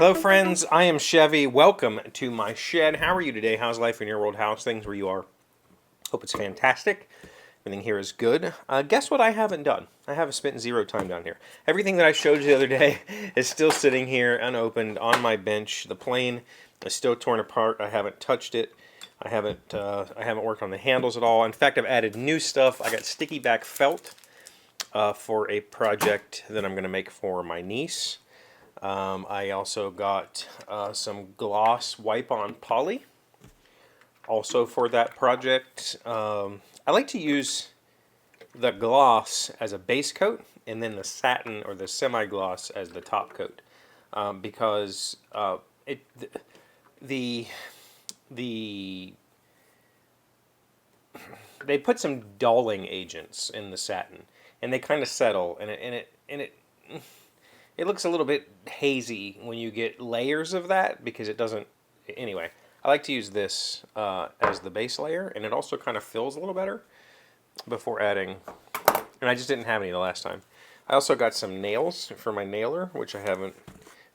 Hello friends, I am Chevy. Welcome to my shed. How are you today? How's life in your old house? Things where you are? Hope it's fantastic. Everything here is good. Guess what I haven't done? I haven't spent zero time down here. Everything that I showed you the other day is still sitting here unopened on my bench. The plane is still torn apart. I haven't touched it. I haven't worked on the handles at all. In fact, I've added new stuff. I got sticky back felt for a project that I'm going to make for my niece. I also got some gloss wipe-on poly, also for that project. I like to use the gloss as a base coat, and then the satin or the semi-gloss as the top coat, because it the the they put some dulling agents in the satin, and they kind of settle, and it looks a little bit hazy when you get layers of that because it doesn't. Anyway, I like to use this as the base layer, and it also kind of fills a little better before adding. And I just didn't have any the last time. I also got some nails for my nailer, which I haven't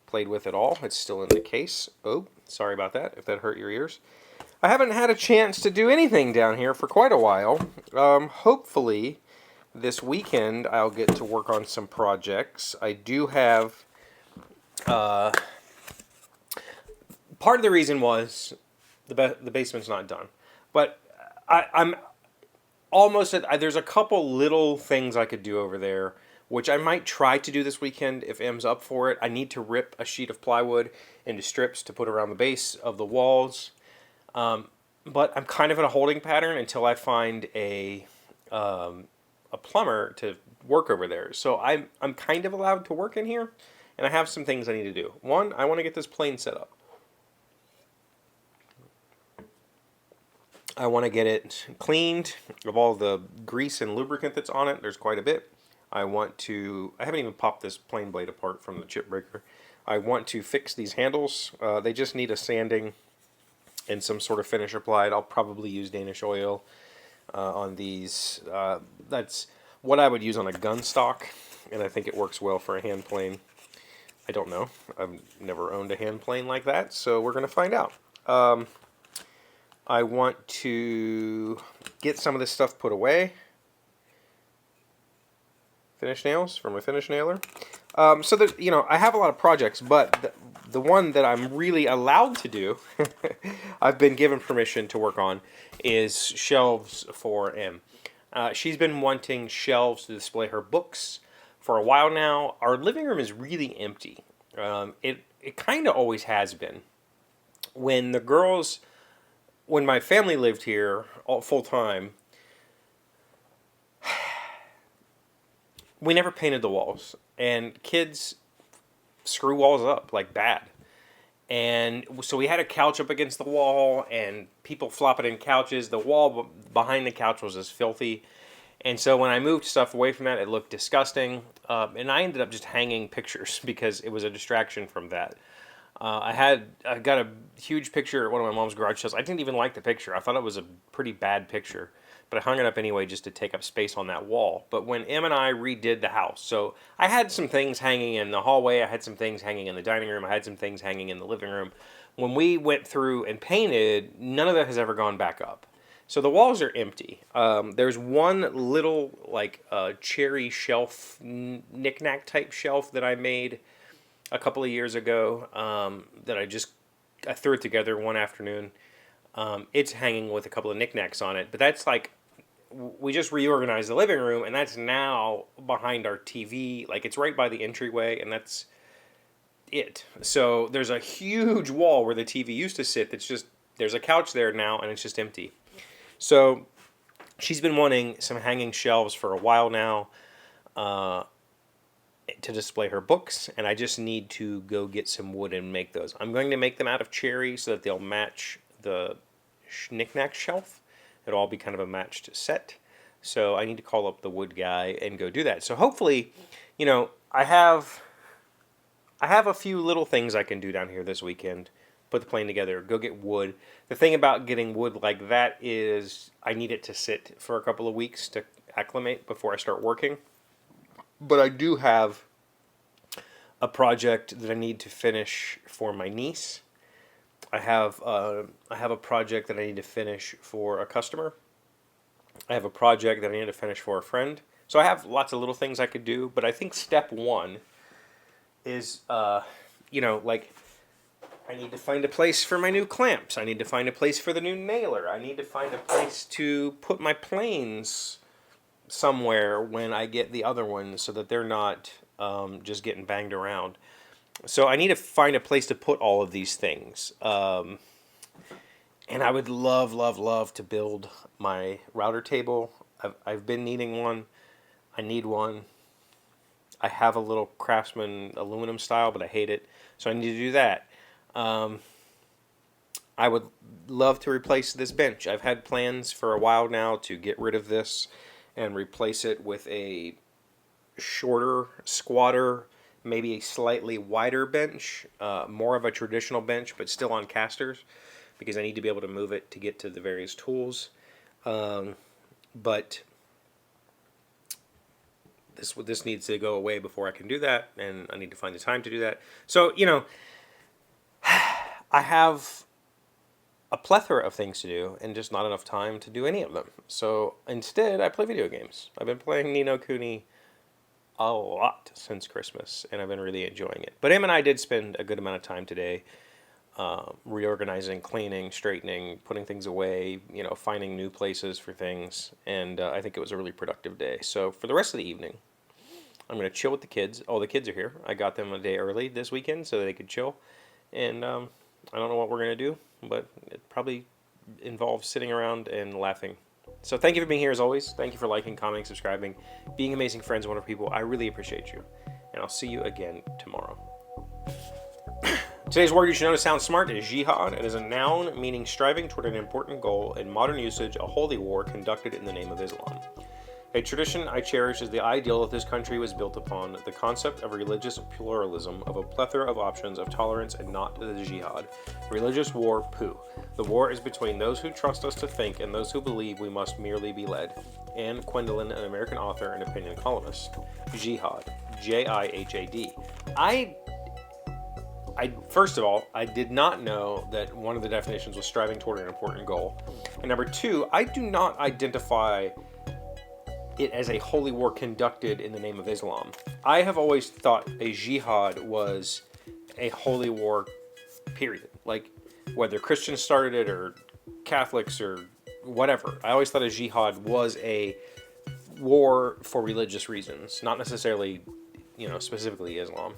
played with at all. It's still in the case. Oh, sorry about that, if that hurt your ears. I haven't had a chance to do anything down here for quite a while. Hopefully this weekend I'll get to work on some projects. I do have part of the reason was the basement's not done, but I'm almost at, there's a couple little things I could do over there, which I might try to do this weekend if M's up for it. I need to rip a sheet of plywood into strips to put around the base of the walls, but I'm kind of in a holding pattern until I find a plumber to work over there. So I'm kind of allowed to work in here, and I have some things I need to do. One, I want to get this plane set up. I want to get it cleaned of all the grease and lubricant that's on it. There's quite a bit. I haven't even popped this plane blade apart from the chip breaker. I want to fix these handles. They just need a sanding and some sort of finish applied. I'll probably use Danish oil on these. That's what I would use on a gun stock, and I think it works well for a hand plane. I don't know. I've never owned a hand plane like that, so we're going to find out. I want to get some of this stuff put away. Finish nails from a finish nailer. So that, I have a lot of projects, but the one that I'm really allowed to do, I've been given permission to work on, is shelves for M. She's been wanting shelves to display her books for a while now. Our living room is really empty. It kind of always has been. When my family lived here full time, we never painted the walls, and kids screw walls up like bad. And so we had a couch up against the wall, and people flopping in couches. The wall behind the couch was just filthy. And so when I moved stuff away from that, it looked disgusting. And I ended up just hanging pictures because it was a distraction from that. I got a huge picture at one of my mom's garage sales. I didn't even like the picture. I thought it was a pretty bad picture. But I hung it up anyway just to take up space on that wall. But when Em and I redid the house, so I had some things hanging in the hallway, I had some things hanging in the dining room, I had some things hanging in the living room. When we went through and painted, none of that has ever gone back up. So the walls are empty. There's one little cherry shelf, knick-knack type shelf that I made a couple of years ago that I threw it together one afternoon. It's hanging with a couple of knickknacks on it, but that's we just reorganized the living room, and that's now behind our TV. It's right by the entryway, and that's it. So there's a huge wall where the TV used to sit there's a couch there now, and it's just empty. So she's been wanting some hanging shelves for a while now to display her books, and I just need to go get some wood and make those. I'm going to make them out of cherry so that they'll match the knick-knack shelf. It'll all be kind of a matched set. So I need to call up the wood guy and go do that. So hopefully, I have a few little things I can do down here this weekend. Put the plane together, go get wood. The thing about getting wood like that is I need it to sit for a couple of weeks to acclimate before I start working. But I do have a project that I need to finish for my niece. I have a project that I need to finish for a customer. I have a project that I need to finish for a friend. So I have lots of little things I could do, but I think step one is, like I need to find a place for my new clamps. I need to find a place for the new nailer. I need to find a place to put my planes somewhere when I get the other ones so that they're not just getting banged around. So I need to find a place to put all of these things. And I would love, love, love to build my router table. I've been needing one. I need one. I have a little Craftsman aluminum style, but I hate it. So I need to do that. I would love to replace this bench. I've had plans for a while now to get rid of this and replace it with a shorter, squatter, maybe a slightly wider bench, more of a traditional bench, but still on casters, because I need to be able to move it to get to the various tools. But this needs to go away before I can do that, and I need to find the time to do that. So, I have a plethora of things to do and just not enough time to do any of them. So instead, I play video games. I've been playing Ni no Kuni a lot since Christmas, and I've been really enjoying it. But Em and I did spend a good amount of time today reorganizing, cleaning, straightening, putting things away, finding new places for things, and I think it was a really productive day. So for the rest of the evening, I'm going to chill with the kids. Oh, the kids are here. I got them a day early this weekend so they could chill, and I don't know what we're going to do, but it probably involves sitting around and laughing. So thank you for being here as always. Thank you for liking, commenting, subscribing, being amazing friends, wonderful people. I really appreciate you. And I'll see you again tomorrow. Today's word you should know to sound smart is jihad. It is a noun meaning striving toward an important goal. In modern usage, a holy war conducted in the name of Islam. A tradition I cherish is the ideal that this country was built upon, the concept of religious pluralism, of a plethora of options, of tolerance, and not the jihad. Religious war, pooh. The war is between those who trust us to think and those who believe we must merely be led. Anne Quindlen, an American author and opinion columnist. Jihad. J-I-H-A-D. First of all, I did not know that one of the definitions was striving toward an important goal. And number two, I do not identify it as a holy war conducted in the name of Islam. I have always thought a jihad was a holy war, period. Like, whether Christians started it or Catholics or whatever. I always thought a jihad was a war for religious reasons, not necessarily, specifically Islam.